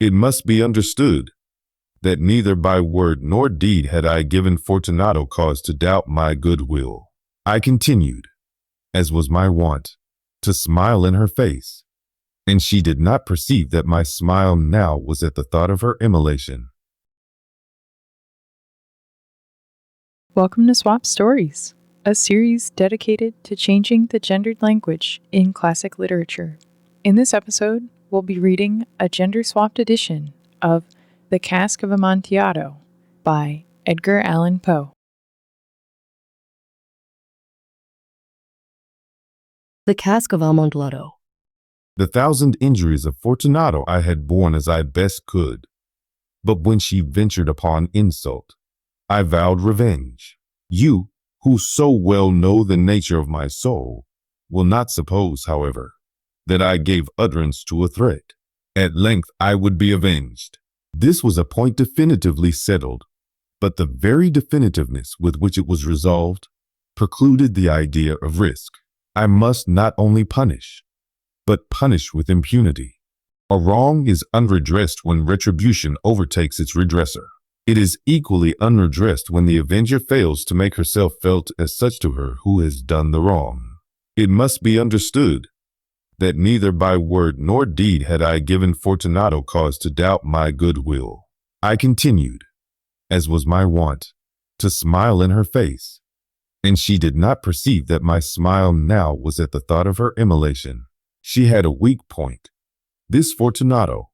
It must be understood that neither by word nor deed had I given Fortunato cause to doubt my goodwill. I continued, as was my wont, to smile in her face, and she did not perceive that my smile now was at the thought of her immolation. Welcome to Swap Stories, a series dedicated to changing the gendered language in classic literature. In this episode, we'll be reading a gender-swapped edition of The Cask of Amontillado by Edgar Allan Poe. The Cask of Amontillado. The 1,000 injuries of Fortunato I had borne as I best could, but when she ventured upon insult, I vowed revenge. You, who so well know the nature of my soul, will not suppose, however, that I gave utterance to a threat. At length I would be avenged. This was a point definitively settled, but the very definitiveness with which it was resolved precluded the idea of risk. I must not only punish, but punish with impunity. A wrong is unredressed when retribution overtakes its redresser. It is equally unredressed when the avenger fails to make herself felt as such to her who has done the wrong. It must be understood that neither by word nor deed had I given Fortunato cause to doubt my goodwill. I continued, as was my wont, to smile in her face, and she did not perceive that my smile now was at the thought of her immolation. She had a weak point, this Fortunato,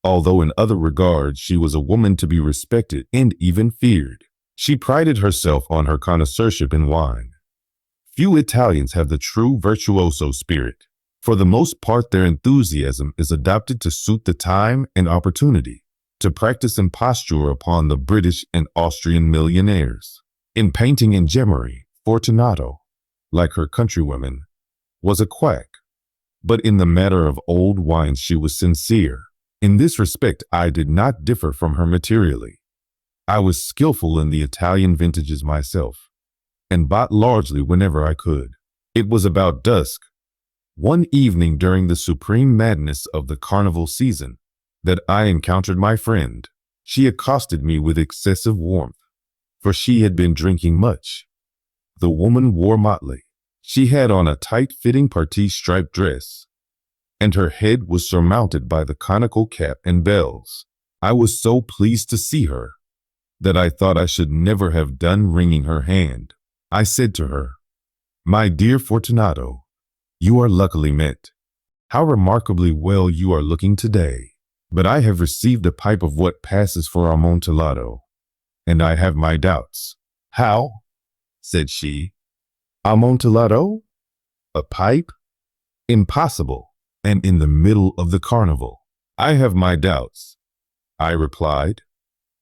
although in other regards she was a woman to be respected and even feared. She prided herself on her connoisseurship in wine. Few Italians have the true virtuoso spirit. For the most part, their enthusiasm is adopted to suit the time and opportunity, to practice imposture upon the British and Austrian millionaires. In painting and gemmery, Fortunato, like her countrywomen, was a quack, but in the matter of old wines she was sincere. In this respect I did not differ from her materially. I was skillful in the Italian vintages myself, and bought largely whenever I could. It was about dusk, one evening during the supreme madness of the carnival season, that I encountered my friend. She accosted me with excessive warmth, for she had been drinking much. The woman wore motley. She had on a tight-fitting parti striped dress, and her head was surmounted by the conical cap and bells. I was so pleased to see her that I thought I should never have done wringing her hand. I said to her, "My dear Fortunato, you are luckily met. How remarkably well you are looking today. But I have received a pipe of what passes for Amontillado, and I have my doubts." "How?" said she. "Amontillado? A pipe? Impossible, and in the middle of the carnival." "I have my doubts," I replied,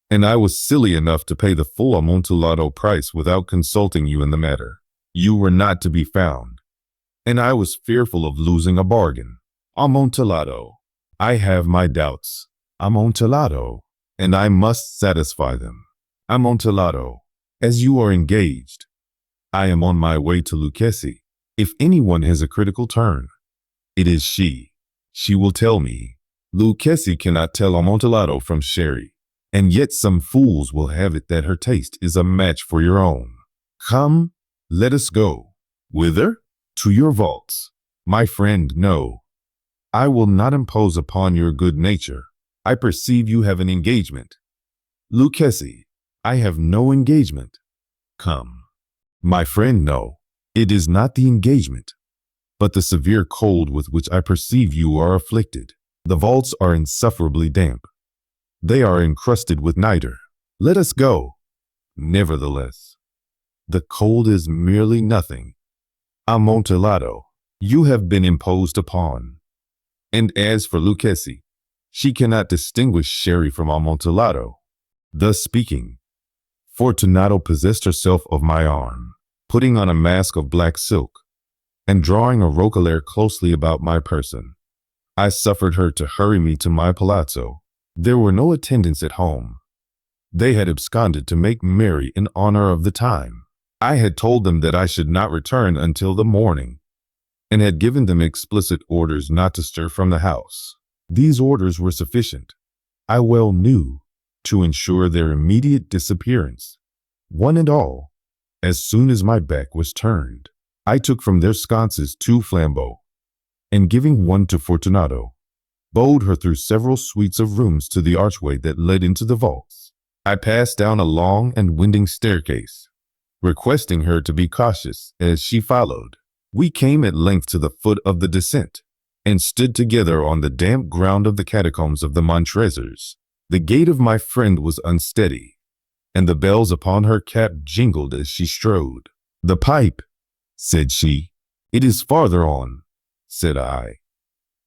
"and I was silly enough to pay the full Amontillado price without consulting you in the matter. You were not to be found, and I was fearful of losing a bargain. Amontillado. I have my doubts. Amontillado, and I must satisfy them. Amontillado. As you are engaged, I am on my way to Lucchesi. If anyone has a critical turn, it is she. She will tell me. Lucchesi cannot tell Amontillado from sherry, and yet some fools will have it that her taste is a match for your own. Come, let us go." "Whither?" "To your vaults." "My friend, no. I will not impose upon your good nature. I perceive you have an engagement." "Lucchesi, I have no engagement." "Come." "My friend, no. It is not the engagement, but the severe cold with which I perceive you are afflicted. The vaults are insufferably damp. They are encrusted with nitre. Let us go." "Nevertheless, the cold is merely nothing. Amontillado, you have been imposed upon. And as for Lucchesi, she cannot distinguish sherry from Amontillado." Thus speaking, Fortunato possessed herself of my arm, putting on a mask of black silk, and drawing a roquelaire closely about my person. I suffered her to hurry me to my palazzo. There were no attendants at home. They had absconded to make merry in honor of the time. I had told them that I should not return until the morning, and had given them explicit orders not to stir from the house. These orders were sufficient. I well knew, to ensure their immediate disappearance, one and all. As soon as my back was turned, I took from their sconces 2 flambeaux, and giving one to Fortunato, bowed her through several suites of rooms to the archway that led into the vaults. I passed down a long and winding staircase, requesting her to be cautious as she followed. We came at length to the foot of the descent, and stood together on the damp ground of the catacombs of the Montresors. The gait of my friend was unsteady, and the bells upon her cap jingled as she strode. "The pipe," said she. "It is farther on," said I.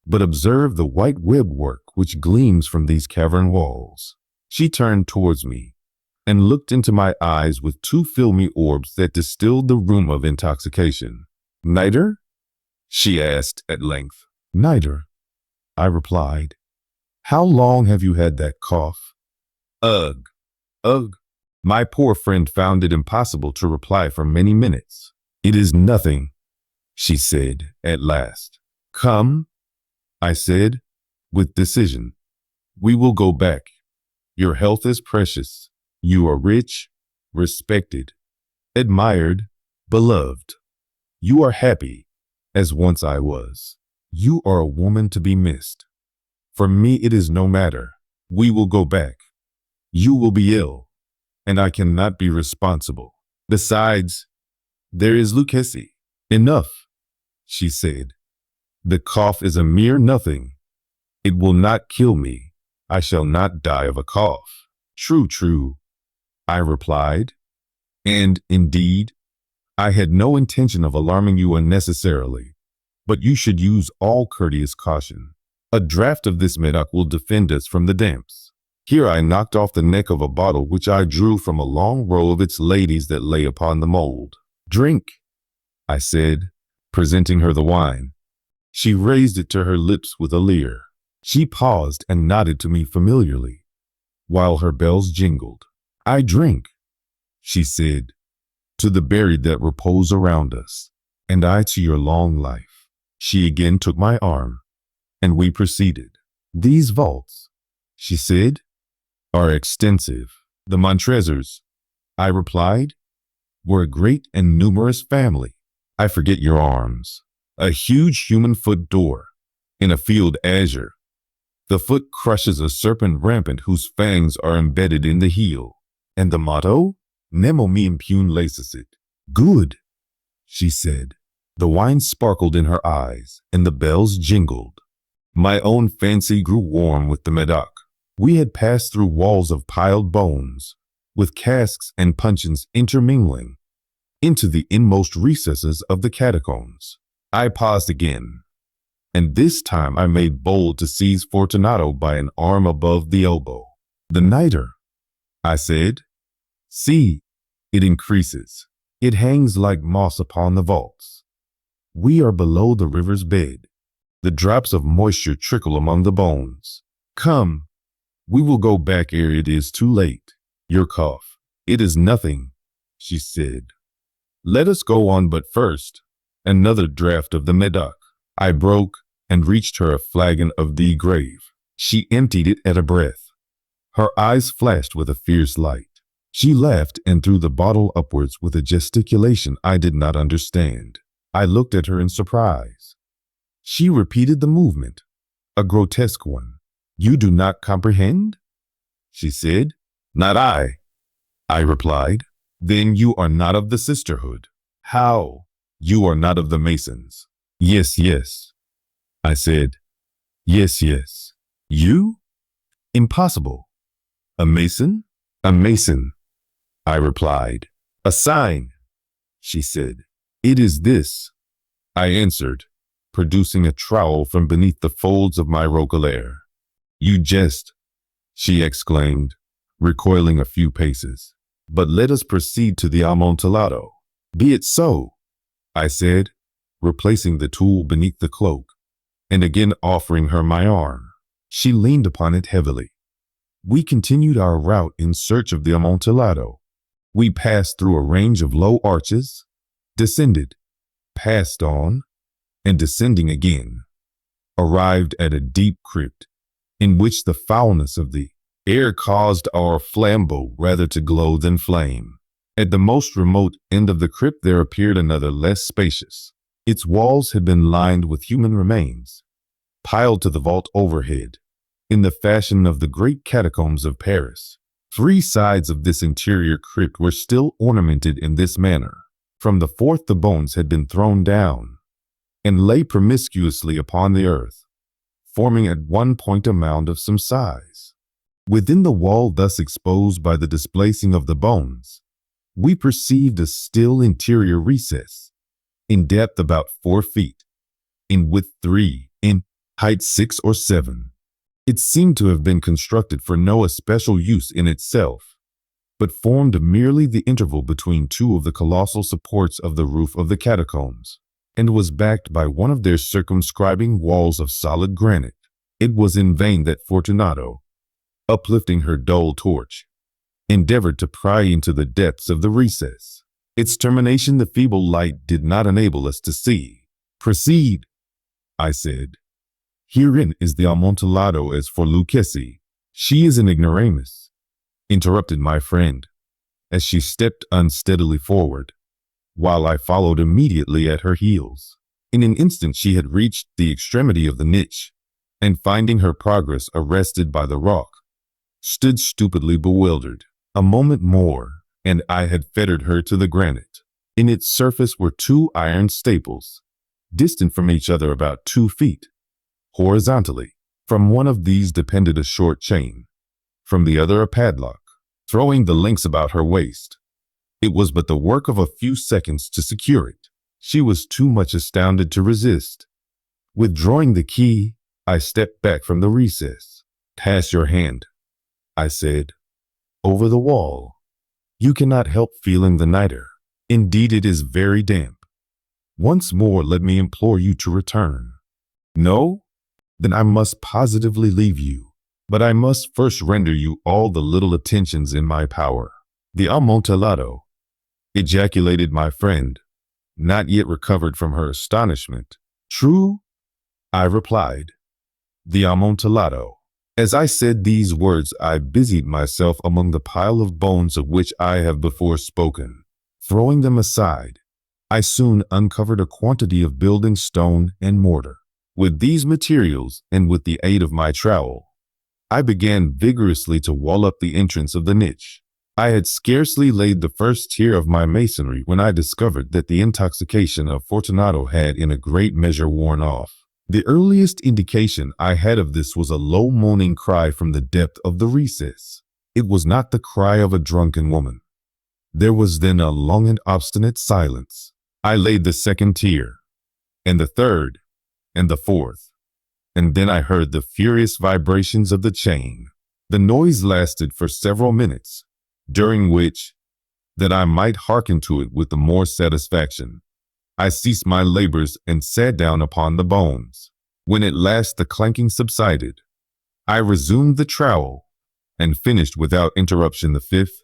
"But observe the white web work which gleams from these cavern walls." She turned towards me, and looked into my eyes with 2 filmy orbs that distilled the rheum of intoxication. "Niter?" she asked at length. "Niter," I replied. "How long have you had that cough?" Ugh, ugh. My poor friend found it impossible to reply for many minutes. "It is nothing," she said at last. "Come," I said, with decision. "We will go back. Your health is precious. You are rich, respected, admired, beloved. You are happy, as once I was. You are a woman to be missed. For me it is no matter. We will go back. You will be ill, and I cannot be responsible. Besides, there is Lucchesi." "Enough," she said. "The cough is a mere nothing. It will not kill me. I shall not die of a cough." "True, true," I replied. "And, indeed, I had no intention of alarming you unnecessarily, but you should use all courteous caution. A draught of this medoc will defend us from the damps." Here I knocked off the neck of a bottle which I drew from a long row of its ladies that lay upon the mold. "Drink," I said, presenting her the wine. She raised it to her lips with a leer. She paused and nodded to me familiarly, while her bells jingled. "I drink," she said, "to the buried that repose around us, and I to your long life." She again took my arm, and we proceeded. "These vaults," she said, "are extensive." "The Montresors," I replied, "were a great and numerous family." "I forget your arms." "A huge human foot door, in a field azure. The foot crushes a serpent rampant whose fangs are embedded in the heel." "And the motto?" "Nemo me impune lacet." "Good," she said. The wine sparkled in her eyes, and the bells jingled. My own fancy grew warm with the medoc. We had passed through walls of piled bones, with casks and puncheons intermingling, into the inmost recesses of the catacombs. I paused again, and this time I made bold to seize Fortunato by an arm above the elbow. "The niter," I said. "See, it increases. It hangs like moss upon the vaults. We are below the river's bed. The drops of moisture trickle among the bones. Come, we will go back ere it is too late. Your cough, it is nothing," she said. "Let us go on, but first, another draught of the medoc." I broke and reached her a flagon of the grave. She emptied it at a breath. Her eyes flashed with a fierce light. She laughed and threw the bottle upwards with a gesticulation I did not understand. I looked at her in surprise. She repeated the movement, a grotesque one. "You do not comprehend?" she said. "Not I replied. "Then you are not of the sisterhood." "How?" "You are not of the Masons." Yes, I said. Yes. "You? Impossible." "A Mason?" "A Mason," I replied. "A sign," she said. "It is this," I answered, producing a trowel from beneath the folds of my roquelaire. "You jest," she exclaimed, recoiling a few paces. "But let us proceed to the Amontillado." "Be it so," I said, replacing the tool beneath the cloak, and again offering her my arm. She leaned upon it heavily. We continued our route in search of the Amontillado. We passed through a range of low arches, descended, passed on, and descending again, arrived at a deep crypt, in which the foulness of the air caused our flambeau rather to glow than flame. At the most remote end of the crypt there appeared another less spacious. Its walls had been lined with human remains, piled to the vault overhead, in the fashion of the great catacombs of Paris. 3 sides of this interior crypt were still ornamented in this manner. From the fourth the bones had been thrown down, and lay promiscuously upon the earth, forming at one point a mound of some size. Within the wall thus exposed by the displacing of the bones, we perceived a still interior recess, in depth about 4 feet, in width 3, in height 6 or 7. It seemed to have been constructed for no especial use in itself, but formed merely the interval between 2 of the colossal supports of the roof of the catacombs, and was backed by one of their circumscribing walls of solid granite. It was in vain that Fortunato, uplifting her dull torch, endeavored to pry into the depths of the recess. Its termination the feeble light did not enable us to see. "Proceed," I said. "Herein is the Amontillado. As for Lucchesi, she is an ignoramus," interrupted my friend, as she stepped unsteadily forward, while I followed immediately at her heels. In an instant she had reached the extremity of the niche, and finding her progress arrested by the rock, stood stupidly bewildered. A moment more, and I had fettered her to the granite. In its surface were 2 iron staples, distant from each other about 2 feet. Horizontally, from one of these depended a short chain, from the other a padlock, throwing the links about her waist. It was but the work of a few seconds to secure it. She was too much astounded to resist. Withdrawing the key, I stepped back from the recess. "Pass your hand," I said, "over the wall. You cannot help feeling the niter. Indeed, it is very damp. Once more, let me implore you to return." "No? Then I must positively leave you. But I must first render you all the little attentions in my power." "The Amontillado," ejaculated my friend, not yet recovered from her astonishment. "True," I replied, "the Amontillado." As I said these words, I busied myself among the pile of bones of which I have before spoken. Throwing them aside, I soon uncovered a quantity of building stone and mortar. With these materials, and with the aid of my trowel, I began vigorously to wall up the entrance of the niche. I had scarcely laid the first tier of my masonry when I discovered that the intoxication of Fortunato had in a great measure worn off. The earliest indication I had of this was a low moaning cry from the depth of the recess. It was not the cry of a drunken woman. There was then a long and obstinate silence. I laid the second tier, and the third, and the fourth, and then I heard the furious vibrations of the chain. The noise lasted for several minutes, during which, that I might hearken to it with the more satisfaction, I ceased my labors and sat down upon the bones. When at last the clanking subsided, I resumed the trowel, and finished without interruption the 5th,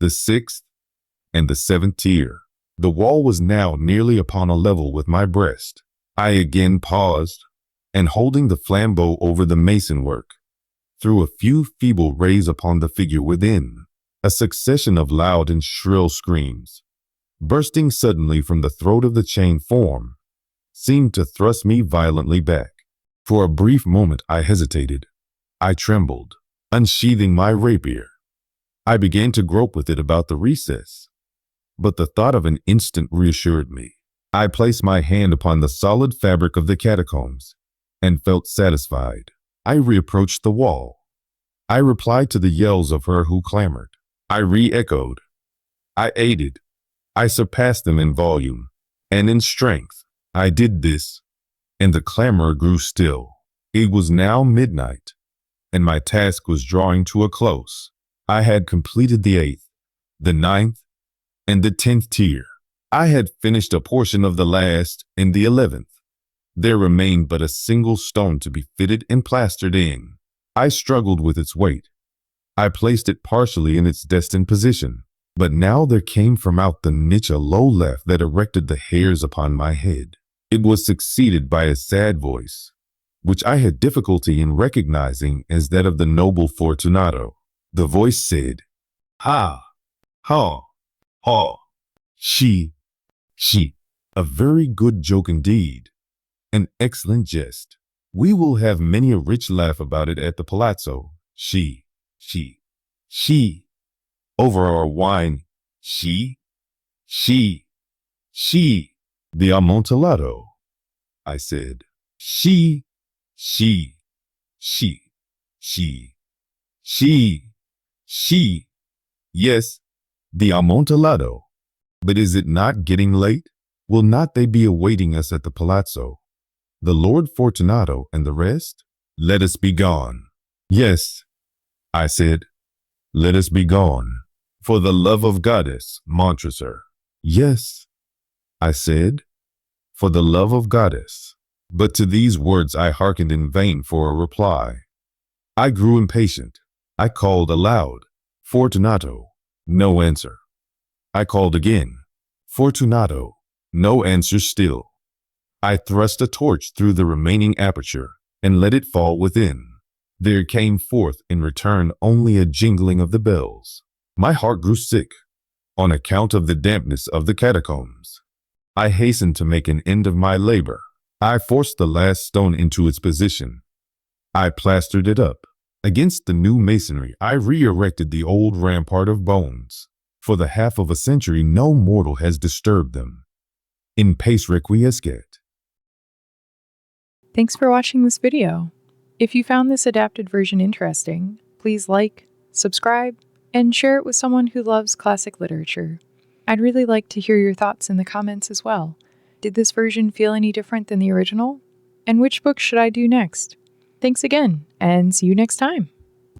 the 6th, and the 7th tier. The wall was now nearly upon a level with my breast. I again paused, and holding the flambeau over the mason work, threw a few feeble rays upon the figure within. A succession of loud and shrill screams, bursting suddenly from the throat of the chain form, seemed to thrust me violently back. For a brief moment I hesitated. I trembled, unsheathing my rapier. I began to grope with it about the recess, but the thought of an instant reassured me. I placed my hand upon the solid fabric of the catacombs, and felt satisfied. I reapproached the wall. I replied to the yells of her who clamored. I re-echoed. I aided. I surpassed them in volume, and in strength. I did this, and the clamor grew still. It was now midnight, and my task was drawing to a close. I had completed the 8th, the 9th, and the 10th tier. I had finished a portion of the last and the 11th. There remained but a single stone to be fitted and plastered in. I struggled with its weight. I placed it partially in its destined position, but now there came from out the niche a low laugh that erected the hairs upon my head. It was succeeded by a sad voice, which I had difficulty in recognizing as that of the noble Fortunato. The voice said, "Ha, ha, ha, she. A very good joke indeed. An excellent jest. We will have many a rich laugh about it at the palazzo. She. Over our wine. She. The Amontillado," I said. She. Yes, the Amontillado. But is it not getting late? Will not they be awaiting us at the palazzo? The Lord Fortunato and the rest? Let us be gone. Yes, I said, let us be gone. For the love of goddess, Montresor. Yes, I said, for the love of goddess. But to these words I hearkened in vain for a reply. I grew impatient. I called aloud, "Fortunato." No answer. I called again, "Fortunato." No answer still. I thrust a torch through the remaining aperture and let it fall within. There came forth in return only a jingling of the bells. My heart grew sick on account of the dampness of the catacombs. I hastened to make an end of my labor. I forced the last stone into its position. I plastered it up. Against the new masonry, I re-erected the old rampart of bones. For the half of a century, no mortal has disturbed them. In pace requiescat. Thanks for watching this video. If you found this adapted version interesting, please like, subscribe, and share it with someone who loves classic literature. I'd really like to hear your thoughts in the comments as well. Did this version feel any different than the original? And which book should I do next? Thanks again, and see you next time.